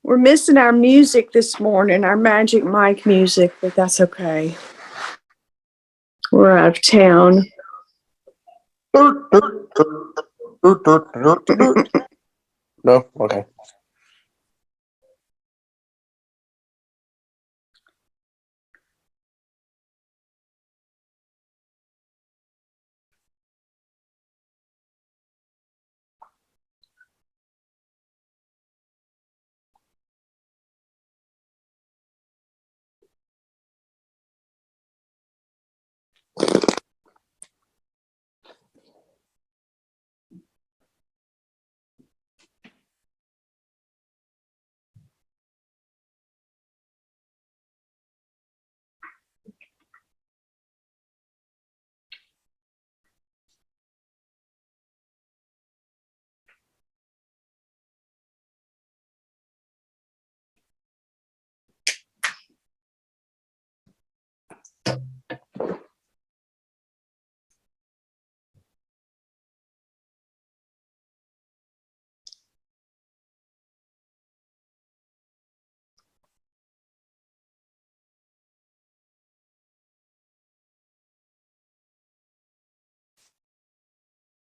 We're missing our music this morning, our magic mic music, but that's okay. We're out of town. No? Okay.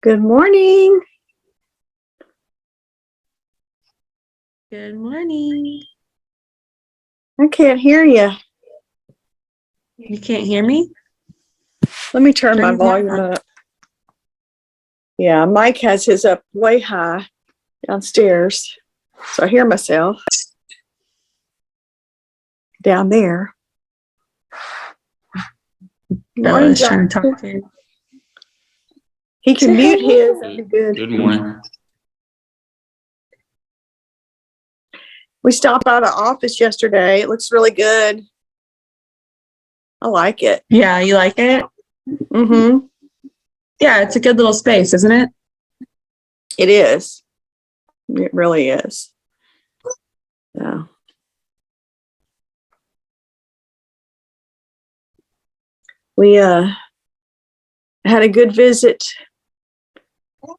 Good morning. Good morning. I can't hear you. You can't hear me? Let me turn my Turn it volume down. up. Yeah, Mike has his up way high downstairs, so I hear myself down there. Morning, Bella's trying to John. talk to you. He can mute his. That'd be good. Good morning. We stopped by the office yesterday. It looks really good. I like it. Yeah, you like it? Mm-hmm. Yeah, it's a good little space, isn't it? It is. It really is. Yeah. We had a good visit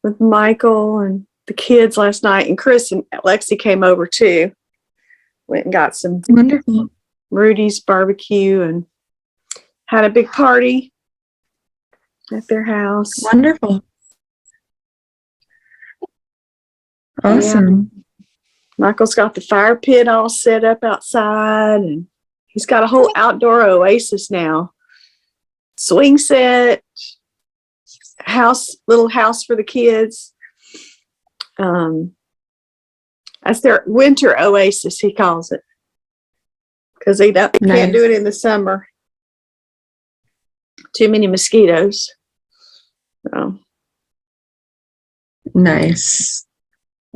with Michael and the kids last night, and Chris and Lexi came over too. Went and got some Wonderful. Rudy's barbecue and had a big party at their house. Wonderful. Awesome. Michael's got the fire pit all set up outside, and he's got a whole outdoor oasis now. Swing set, little house for the kids. That's their winter oasis, he calls it, because they can't do it in the summer. Too many mosquitoes. So Nice.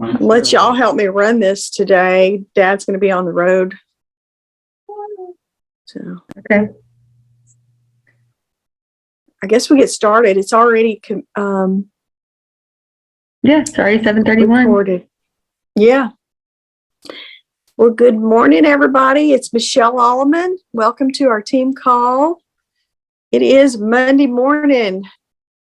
I'll let y'all help me run this today. Dad's going to be on the road. So Okay. I guess we get started. It's already Yeah, sorry, 7:31. recorded. Yeah. Well, good morning, everybody. It's Michelle Alleman. Welcome to our team call. It is Monday morning,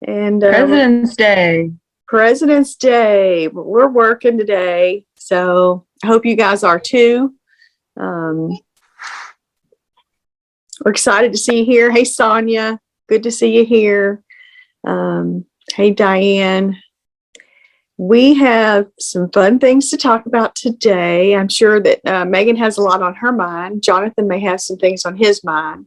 and President's Day. President's Day. We're working today, so I hope you guys are too. We're excited to see you here. Hey, Sonia. Good to see you here. Hey, Diane. We have some fun things to talk about today. I'm sure that Megan has a lot on her mind. Jonathan may have some things on his mind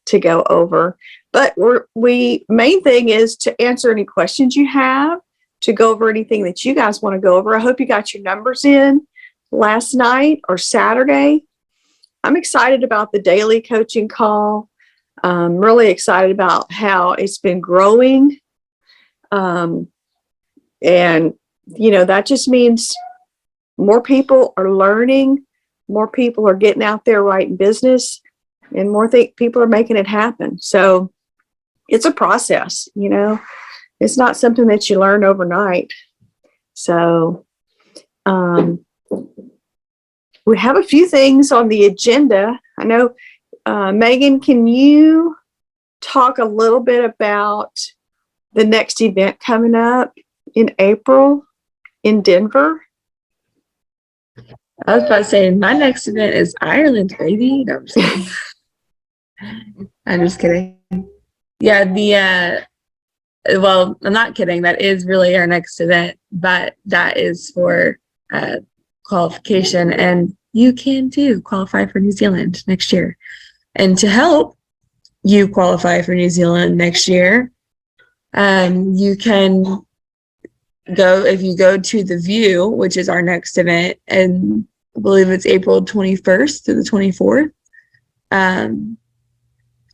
to go over. But main thing is to answer any questions you have, to go over anything that you guys want to go over. I hope you got your numbers in last night or Saturday. I'm excited about the daily coaching call. I'm really excited about how it's been growing. And, that just means more people are learning, more people are getting out there writing business, and more people are making it happen. So it's a process, It's not something that you learn overnight. So we have a few things on the agenda. I know, Megan, can you talk a little bit about the next event coming up in April in Denver? I was about to say my next event is Ireland, baby. No, I'm just kidding. Yeah, well, I'm not kidding. That is really our next event, but that is for qualification, and you can too qualify for New Zealand next year. And to help you qualify for New Zealand next year, you can go, if you go to the View, which is our next event, and I believe it's April 21st to the 24th,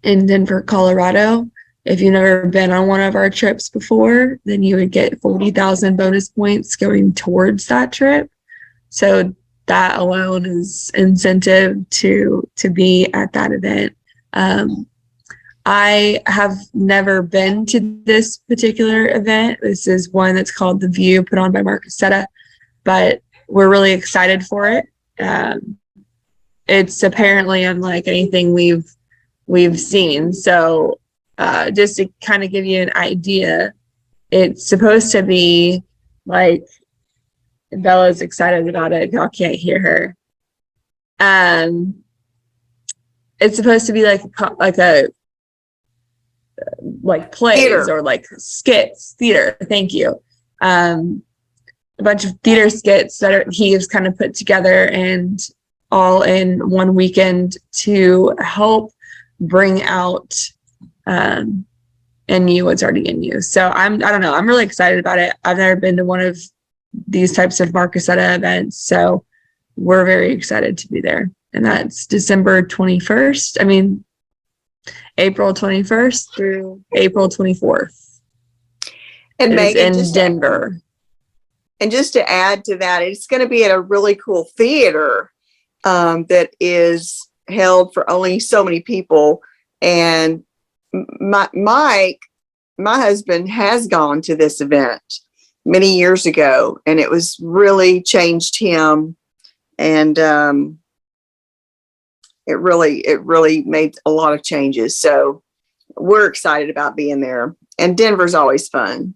in Denver, Colorado. If you've never been on one of our trips before, then you would get 40,000 bonus points going towards that trip. So that alone is incentive to be at that event. I have never been to this particular event. This is one that's called The View, put on by Marcusetta, but we're really excited for it. It's apparently unlike anything we've seen. So just to kind of give you an idea, it's supposed to be like, Bella's excited about it. Y'all can't hear her. It's supposed to be like plays Theater. or like skits, theater. Thank you. A bunch of theater skits that he has kind of put together and all in one weekend to help bring out in you what's already in you. So I don't know. I'm really excited about it. I've never been to one of these types of Marcusetta events, so we're very excited to be there. And that's December 21st. I mean, April 21st through April 24th. And Megan, in Denver. And just to add to that, it's going to be at a really cool theater that is held for only so many people. And Mike, my husband, has gone to this event many years ago, and it was really changed him. And it really made a lot of changes. So we're excited about being there. And Denver's always fun.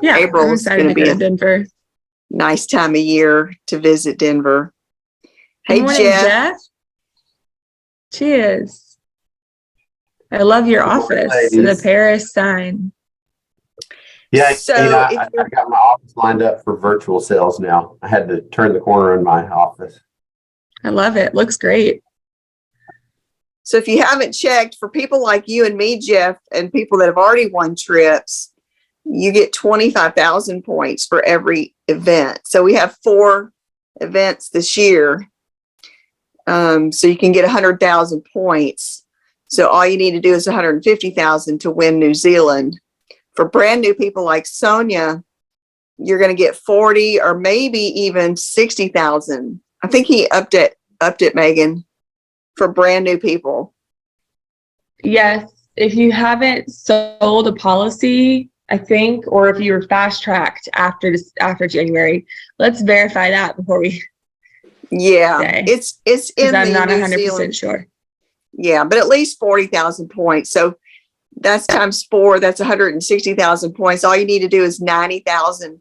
Yeah, April I'm is excited going to to be go a to Denver. nice time of year to visit Denver. Good Hey, morning, Jeff. Cheers. I love your office. The Paris sign. Yeah, So I got my office lined up for virtual sales now. I had to turn the corner in my office. I love it. Looks great. So if you haven't checked, for people like you and me, Jeff, and people that have already won trips, you get 25,000 points for every event. So we have 4 events this year. So you can get 100,000 points. So all you need to do is 150,000 to win New Zealand. For brand new people like Sonia, you're going to get 40 or maybe even 60,000. I think he upped it, Megan, for brand new people. Yes. If you haven't sold a policy, I think, or if you were fast tracked after January, let's verify that before we. Yeah, say. It's in I'm the not New 100% Zealand. sure. Yeah, but at least 40,000 points. So that's times 4. That's 160,000 points. All you need to do is 90,000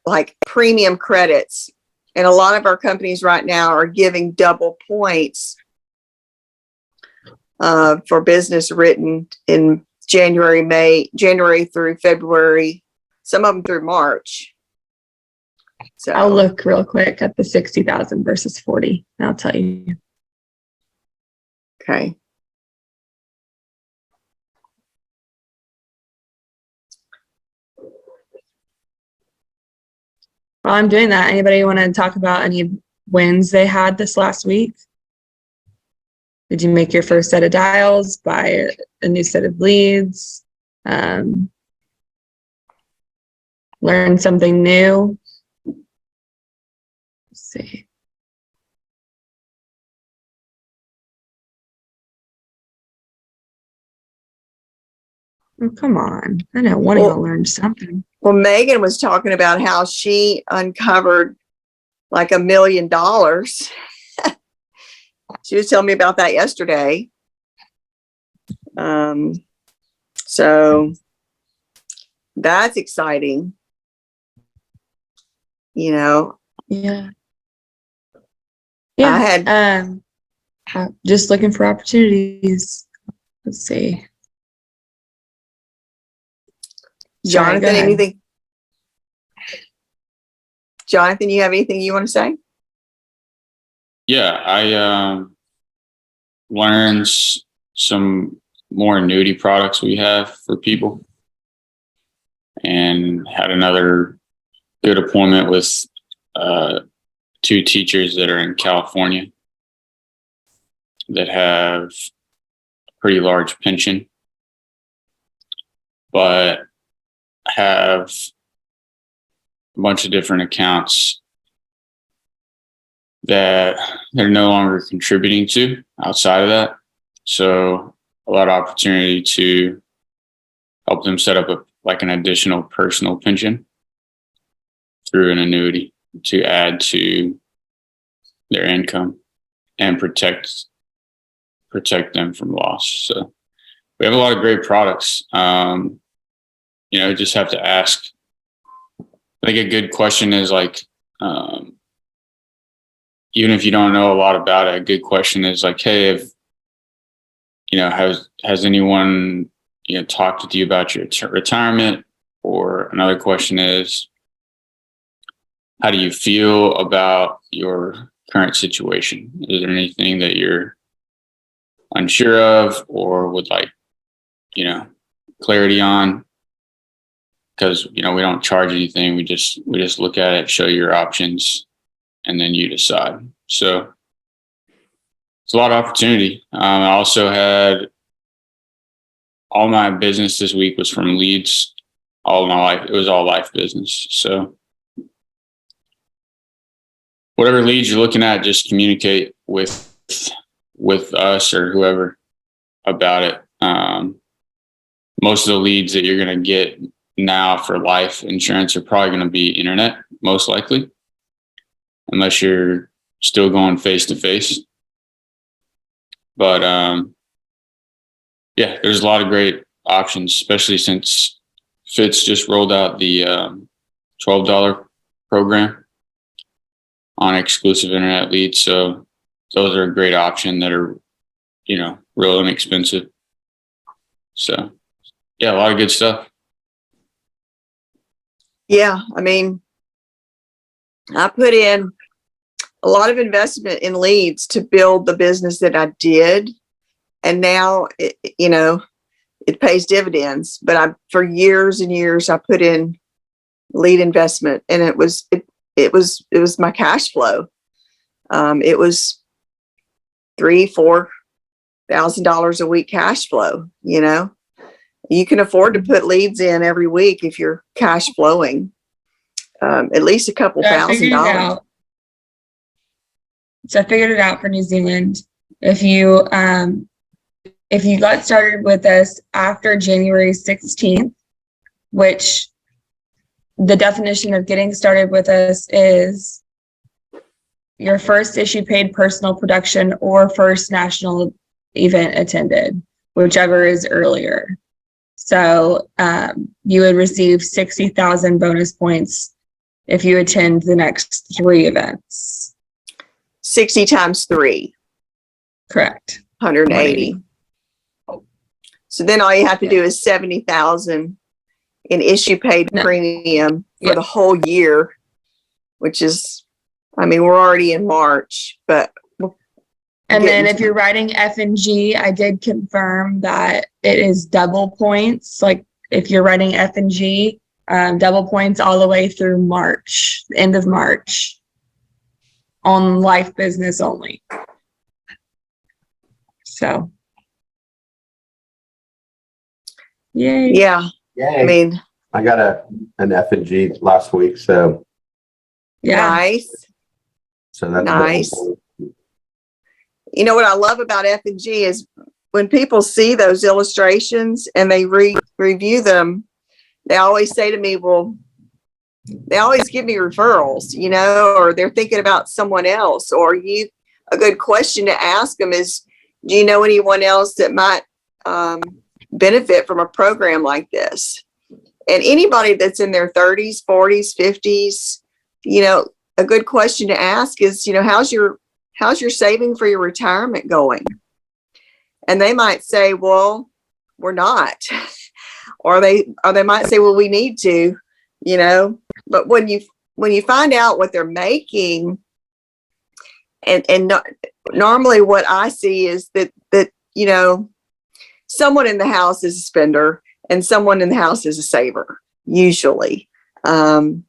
like premium credits. And a lot of our companies right now are giving double points for business written in January through February, some of them through March. So I'll look real quick at the 60,000 versus 40. And I'll tell you. Okay. While I'm doing that, anybody want to talk about any wins they had this last week? Did you make your first set of dials, buy a new set of leads, learn something new? Let's see. Oh, come on. I know one of y'all learned something. Well, Megan was talking about how she uncovered like $1 million. She was telling me about that yesterday. So that's exciting. You know. Yeah. Yeah. I had Just looking for opportunities. Let's see. Sorry, go Jonathan, ahead. anything? Jonathan, you have anything you want to say? Yeah, I learned some more annuity products we have for people, and had another good appointment with two teachers that are in California that have a pretty large pension, but have a bunch of different accounts that they're no longer contributing to outside of that. So a lot of opportunity to help them set up an additional personal pension through an annuity to add to their income and protect them from loss. So we have a lot of great products. Just have to ask. I think a good question is even if you don't know a lot about it, a good question is hey, if has anyone talked with you about your retirement? Or another question is, how do you feel about your current situation? Is there anything that you're unsure of or would like clarity on? Because we don't charge anything. We just look at it, show your options, and then you decide. So it's a lot of opportunity. I also had all my business this week was from leads. All my life, it was all life business. So whatever leads you're looking at, just communicate with us or whoever about it. Most of the leads that you're going to get now for life insurance are probably going to be internet, most likely, unless you're still going face to face. But yeah, there's a lot of great options, especially since Fitz just rolled out the $12 program on exclusive internet leads. So those are a great option that are, real inexpensive. So yeah, a lot of good stuff. Yeah, I mean, I put in a lot of investment in leads to build the business that I did. And now, it pays dividends. But for years and years, I put in lead investment, and it was my cash flow. It was $3,000-4,000 a week cash flow. You can afford to put leads in every week if you're cash flowing at least a couple $1,000. So I figured it out for New Zealand. If you got started with us after January 16th, which the definition of getting started with us is your first issue paid personal production or first national event attended, whichever is earlier. So you would receive 60,000 bonus points if you attend the next 3 events. 60 times 3. Correct. 180. So then all you have to do is 70,000 in issue paid premium for the whole year, which is, we're already in March, but. And then if you're writing F&G, I did confirm that it is double points. Like if you're writing F&G, double points all the way through March, end of March, on life business only. So. Yay. Yeah. Yay. I got an F&G last week, so. Yeah. Nice. So that's nice. What I love about F&G is when people see those illustrations and they review them, they always say to me, well, they always give me referrals, or they're thinking about someone else. Or a good question to ask them is, do you know anyone else that might benefit from a program like this? And anybody that's in their 30s, 40s, 50s, a good question to ask is, how's your how's your saving for your retirement going? And they might say, well, we're not. or they might say, well, we need to, you know. But when you find out what they're making, and normally what I see is that you know, someone in the house is a spender and someone in the house is a saver, usually. And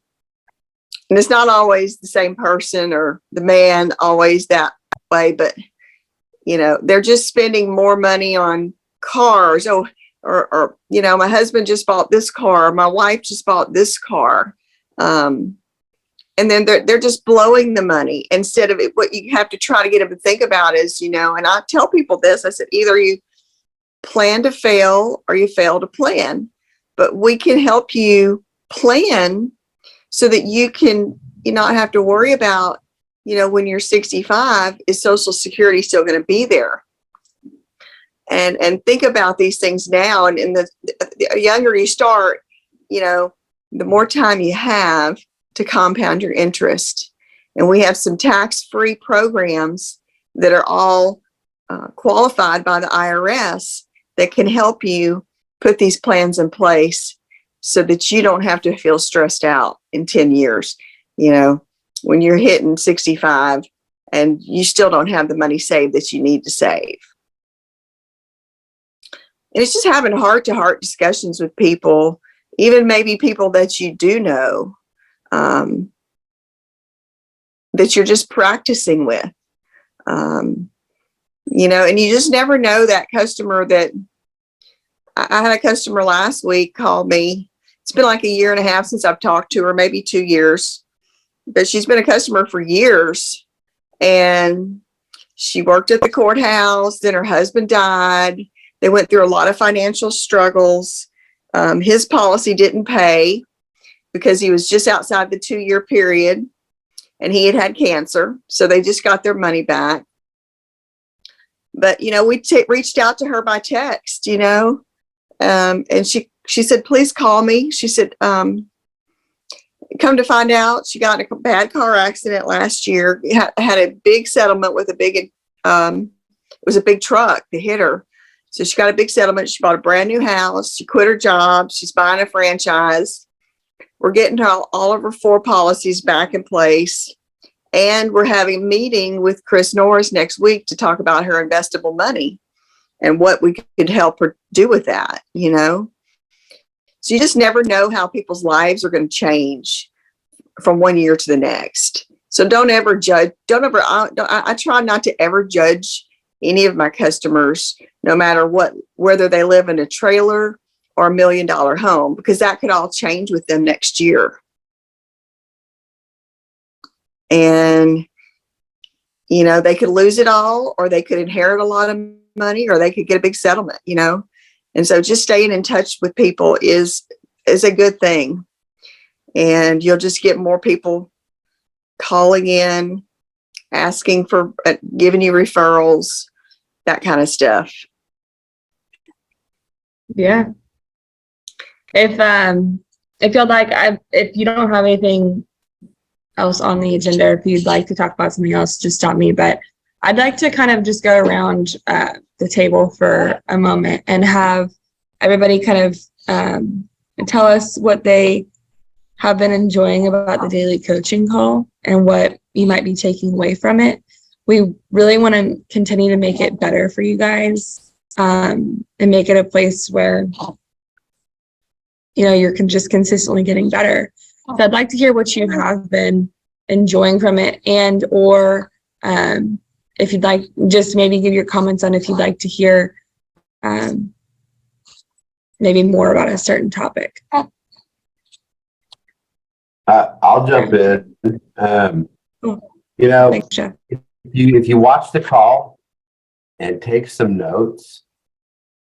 it's not always the same person or the man always that way, but you know, they're just spending more money on cars. Oh, or you know, my husband just bought this car, my wife just bought this car. And then they're just blowing the money instead of it. What you have to try to get them to think about is, you know, and I tell people this, I said, either you plan to fail or you fail to plan, but we can help you plan so that you not have to worry about, you know, when you're 65, is Social Security still going to be there? And think about these things now. And the younger you start, you know, the more time you have to compound your interest. And we have some tax-free programs that are all qualified by the IRS that can help you put these plans in place so that you don't have to feel stressed out in 10 years, you know, when you're hitting 65 and you still don't have the money saved that you need to save. And it's just having heart-to-heart discussions with people, even maybe people that you do know, that you're just practicing with, you know, and you just never know that customer that I had a customer last week call me. It's been like 1.5 years since I've talked to her, maybe 2 years, but she's been a customer for years. And she worked at the courthouse. Then her husband died. They went through a lot of financial struggles. His policy didn't pay because he was just outside the 2-year period and he had cancer. So they just got their money back. But, you know, we reached out to her by text, you know, and she said, please call me. She said, come to find out, she got in a bad car accident last year, had a big settlement with it was a big truck that hit her. So she got a big settlement. She bought a brand new house. She quit her job. She's buying a franchise. We're getting all of her 4 policies back in place. And we're having a meeting with Chris Norris next week to talk about her investable money and what we could help her do with that, you know. So you just never know how people's lives are going to change from 1 year to the next. So don't ever judge. I try not to ever judge any of my customers, no matter whether they live in a trailer or $1 million home, because that could all change with them next year. And, you know, they could lose it all, or they could inherit a lot of money, or they could get a big settlement, you know. And so just staying in touch with people is a good thing. And you'll just get more people calling in, asking for, giving you referrals, that kind of stuff. Yeah. If you'd like, if you don't have anything else on the agenda, if you'd like to talk about something else, just stop me. But I'd like to kind of just go around the table for a moment and have everybody kind of tell us what they have been enjoying about the daily coaching call and what you might be taking away from it. We really want to continue to make it better for you guys, and make it a place where, you know, you're just consistently getting better. So I'd like to hear what you have been enjoying from it, and or if you'd like, just maybe give your comments on if you'd like to hear maybe more about a certain topic. I'll jump in. You know, Thanks, Jeff. if you watch the call and take some notes,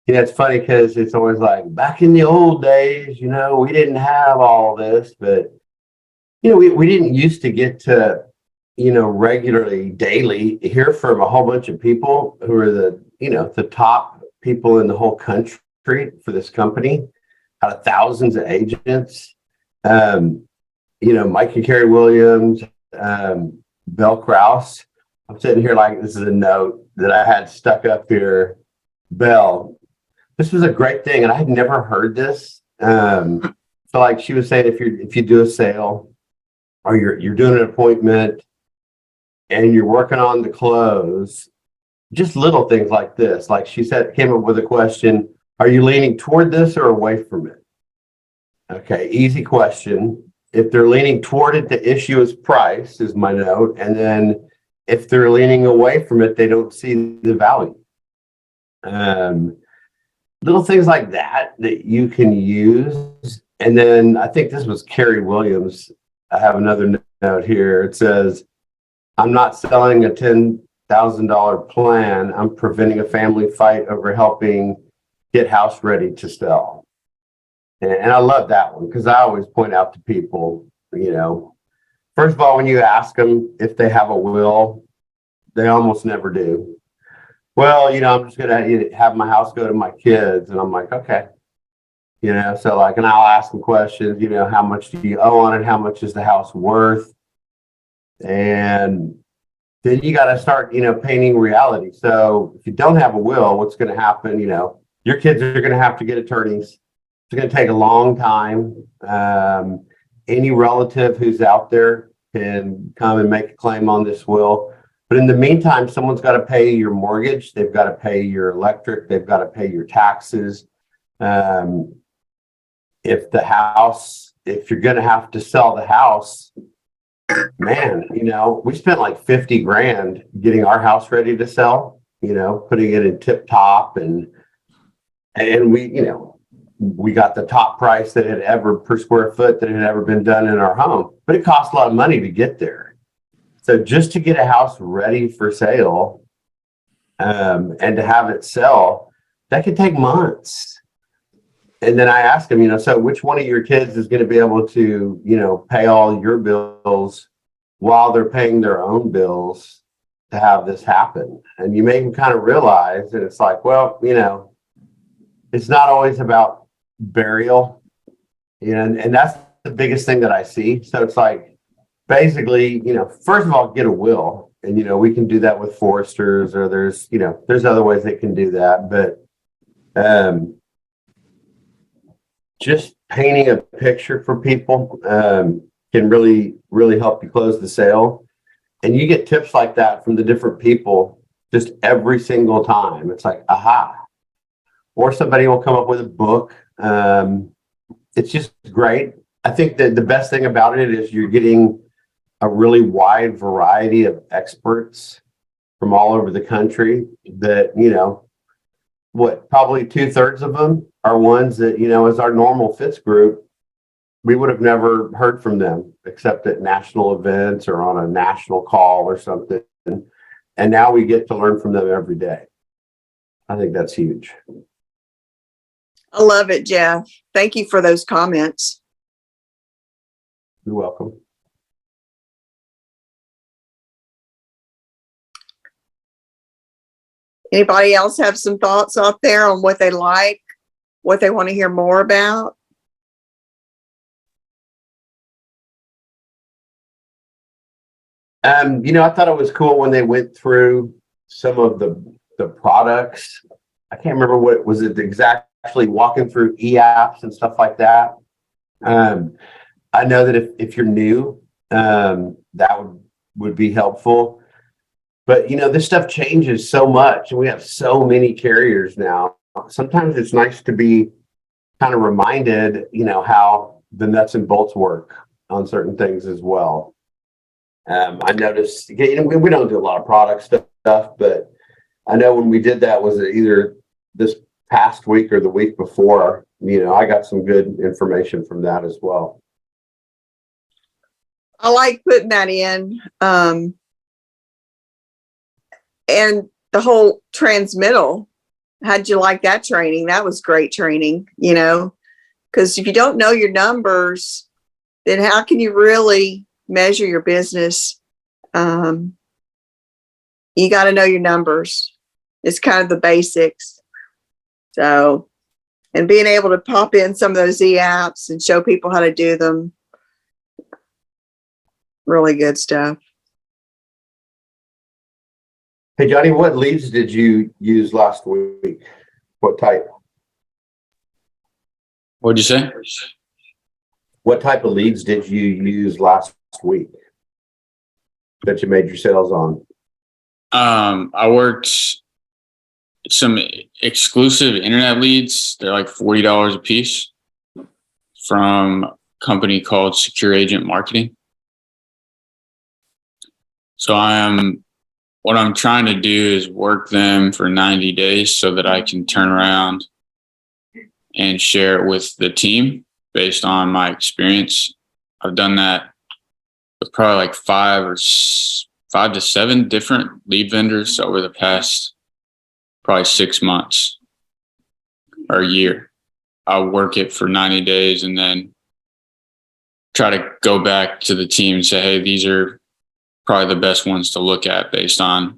you know, it's funny because it's always like back in the old days, you know, we didn't have all this, but you know, we didn't used to get to, you know, regularly, daily hear from a whole bunch of people who are the top people in the whole country for this company, out of thousands of agents. You know, Mike and Carrie Williams, Bell Krause, I'm sitting here like this is a note that I had stuck up here. Bell, this was a great thing, and I had never heard this. So like she was saying, if you do a sale or you're doing an appointment and you're working on the close, just little things like this. Like she said, came up with a question: are you leaning toward this or away from it? Okay, easy question. If they're leaning toward it, the issue is price, is my note. And then if they're leaning away from it, they don't see the value. Little things like that that you can use. And then I think this was Carrie Williams. I have another note here. It says, I'm not selling a $10,000 plan. I'm preventing a family fight over helping get house ready to sell. And I love that one because I always point out to people, first of all, when you ask them if they have a will, they almost never do. Well, I'm just going to have my house go to my kids. And I'm like, okay. So like, and I'll ask them questions, how much do you owe on it? How much is the house worth? And then you got to start, painting reality. So if you don't have a will, what's going to happen? Your kids are going to have to get attorneys. It's going to take a long time. Any relative who's out there can come and make a claim on this will. But in the meantime, someone's got to pay your mortgage. They've got to pay your electric. They've got to pay your taxes. If you're going to have to sell the house, man, we spent like 50 grand getting our house ready to sell, putting it in tip top and we got the top price that had ever per square foot that had ever been done in our home, but it cost a lot of money to get there. So just to get a house ready for sale, and to have it sell, that could take months. And then I asked him, so which one of your kids is going to be able to, pay all your bills while they're paying their own bills to have this happen? And you make them kind of realize that it's like, well, it's not always about burial, and that's the biggest thing that I see. So it's like, basically, first of all, get a will, and we can do that with foresters, or there's other ways they can do that, but just painting a picture for people can really, really help you close the sale. And you get tips like that from the different people just every single time. It's like, aha. Or somebody will come up with a book. It's just great. I think that the best thing about it is you're getting a really wide variety of experts from all over the country that, probably 2/3 of them are ones that, as our normal Fitz group, we would have never heard from them except at national events or on a national call or something. And now we get to learn from them every day. I think that's huge. I love it, Jeff. Thank you for those comments. You're welcome. Anybody else have some thoughts out there on what they like, what they want to hear more about? I thought it was cool when they went through some of the products. I can't remember what was it exactly, walking through e-apps and stuff like that. I know that if you're new, that would be helpful. But this stuff changes so much, and we have so many carriers now. Sometimes it's nice to be kind of reminded, how the nuts and bolts work on certain things as well. I noticed, we don't do a lot of product stuff, but I know when we did that, was it either this past week or the week before, I got some good information from that as well. I like putting that in. And the whole transmittal, how'd you like that training? That was great training, because if you don't know your numbers, then how can you really measure your business? You got to know your numbers. It's kind of the basics. So, and being able to pop in some of those e-apps and show people how to do them. Really good stuff. Hey, Johnny, what leads did you use last week? What type? What'd you say? What type of leads did you use last week that you made your sales on? I worked some exclusive internet leads. They're like $40 a piece from a company called Secure Agent Marketing. So what I'm trying to do is work them for 90 days so that I can turn around and share it with the team based on my experience. I've done that with probably like 5 to 7 different lead vendors over the past probably 6 months or a year. I'll work it for 90 days and then try to go back to the team and say, hey, these are probably the best ones to look at based on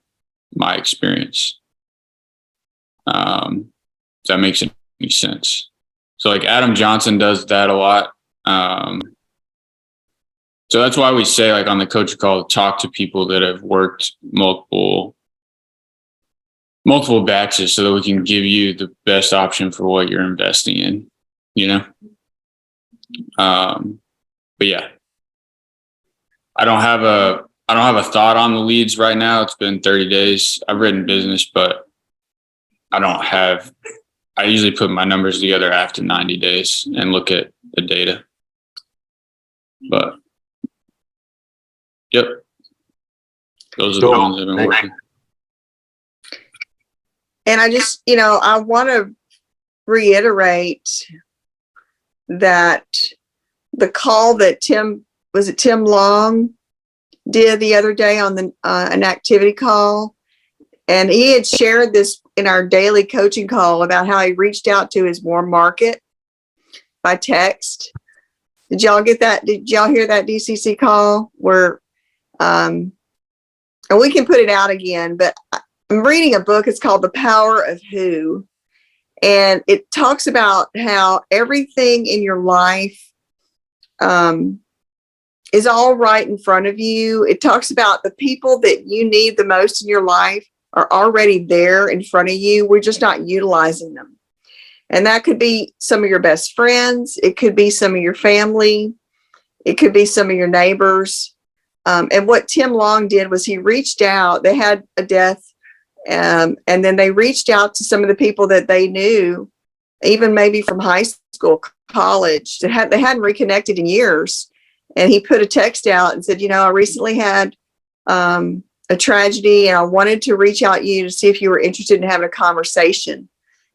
my experience. If that makes any sense. So like Adam Johnson does that a lot. So that's why we say, like on the coach call, talk to people that have worked multiple batches so that we can give you the best option for what you're investing in, you know? But yeah, I don't have a thought on the leads right now. It's been 30 days. I've written business, but I usually put my numbers together after 90 days and look at the data. But yep. Those are the ones I've been working. And I just, I want to reiterate that the call that Tim Long did the other day on an activity call, and he had shared this in our daily coaching call about how he reached out to his warm market by text. Did y'all get that? Did y'all hear that DCC call where, and we can put it out again, but I'm reading a book. It's called The Power of Who. And it talks about how everything in your life is all right in front of you. It talks about the people that you need the most in your life are already there in front of you. We're just not utilizing them. And that could be some of your best friends. It could be some of your family. It could be some of your neighbors. And what Tim Long did was he reached out. They had a death. And then they reached out to some of the people that they knew, even maybe from high school, college, they hadn't reconnected in years. And he put a text out and said, I recently had a tragedy and I wanted to reach out to you to see if you were interested in having a conversation.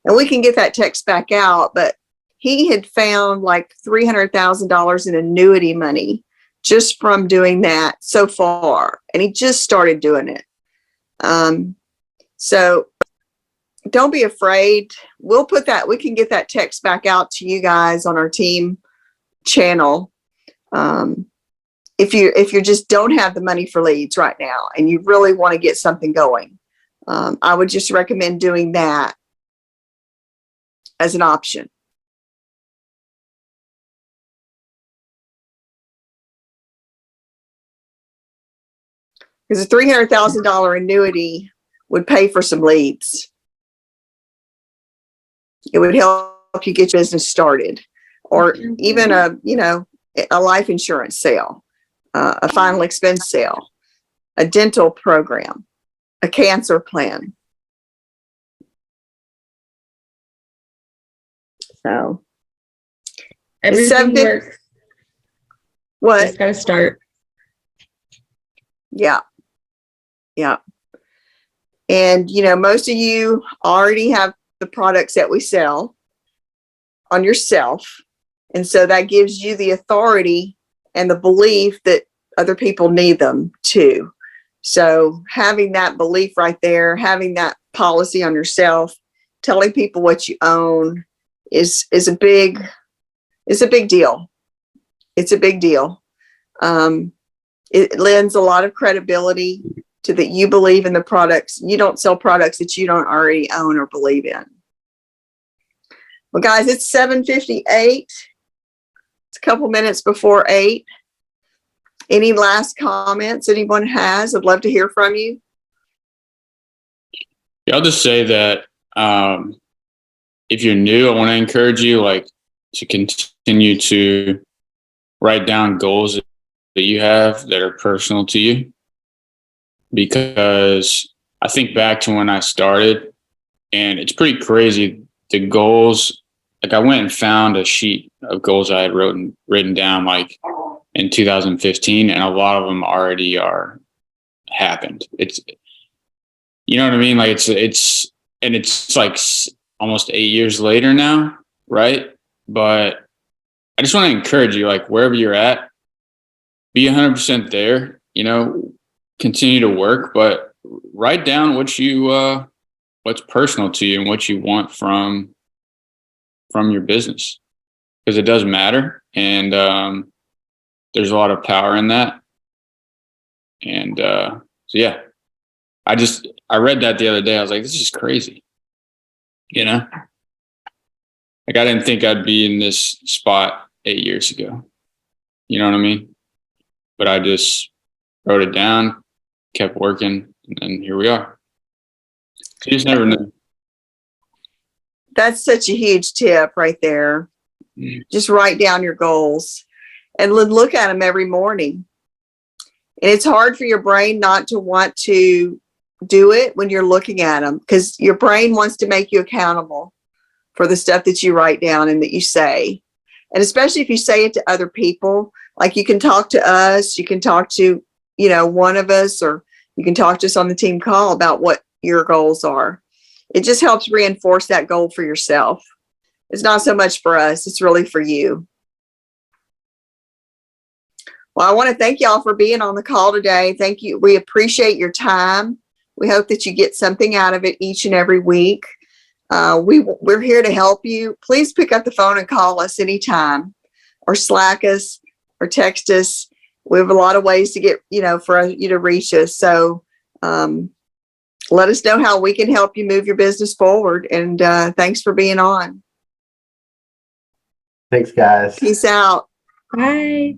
And we can get that text back out, but he had found like $300,000 in annuity money just from doing that so far. And he just started doing it. So don't be afraid. We can get that text back out to you guys on our team channel. If you just don't have the money for leads right now and you really want to get something going, I would just recommend doing that as an option. Because a $300,000 annuity would pay for some leads. It would help you get your business started, or even a life insurance sale, a final expense sale, a dental program, a cancer plan. So Everything works. What? Just gotta start. Yeah. And, most of you already have the products that we sell on yourself. And so that gives you the authority and the belief that other people need them too. So having that belief right there, having that policy on yourself, telling people what you own is a big deal. It's a big deal. It lends a lot of credibility to that you believe in the products. You don't sell products that you don't already own or believe in. Well, guys, it's 7:58. It's a couple minutes before 8. Any last comments anyone has? I'd love to hear from you. Yeah, I'll just say that if you're new, I want to encourage you like to continue to write down goals that you have that are personal to you. Because I think back to when I started, and it's pretty crazy. The goals, like I went and found a sheet of goals I had written down like in 2015, and a lot of them already are happened. It's, you know what I mean? Like it's like almost 8 years later now, right? But I just want to encourage you, like wherever you're at, be 100% there, you know, continue to work, but write down what you, what's personal to you and what you want from your business, because it does matter. And there's a lot of power in that. And so, yeah, I read that the other day. I was like, this is crazy. You know, like I didn't think I'd be in this spot 8 years ago. You know what I mean? But I just wrote it down, kept working, and then here we are. You just never know. That's such a huge tip right there. Just write down your goals and look at them every morning. And it's hard for your brain not to want to do it when you're looking at them, because your brain wants to make you accountable for the stuff that you write down and that you say. And especially if you say it to other people, like you can talk to us, you can talk to, you know, one of us, or you can talk to us on the team call about what your goals are. It just helps reinforce that goal for yourself. It's not so much for us, it's really for you. Well, I want to thank y'all for being on the call today. Thank you. We appreciate your time. We hope that you get something out of it each and every week. We're here to help you. Please pick up the phone and call us anytime, or Slack us, or text us. We have a lot of ways to get, you know, for you to reach us. So let us know how we can help you move your business forward. And thanks for being on. Thanks, guys. Peace out. Bye.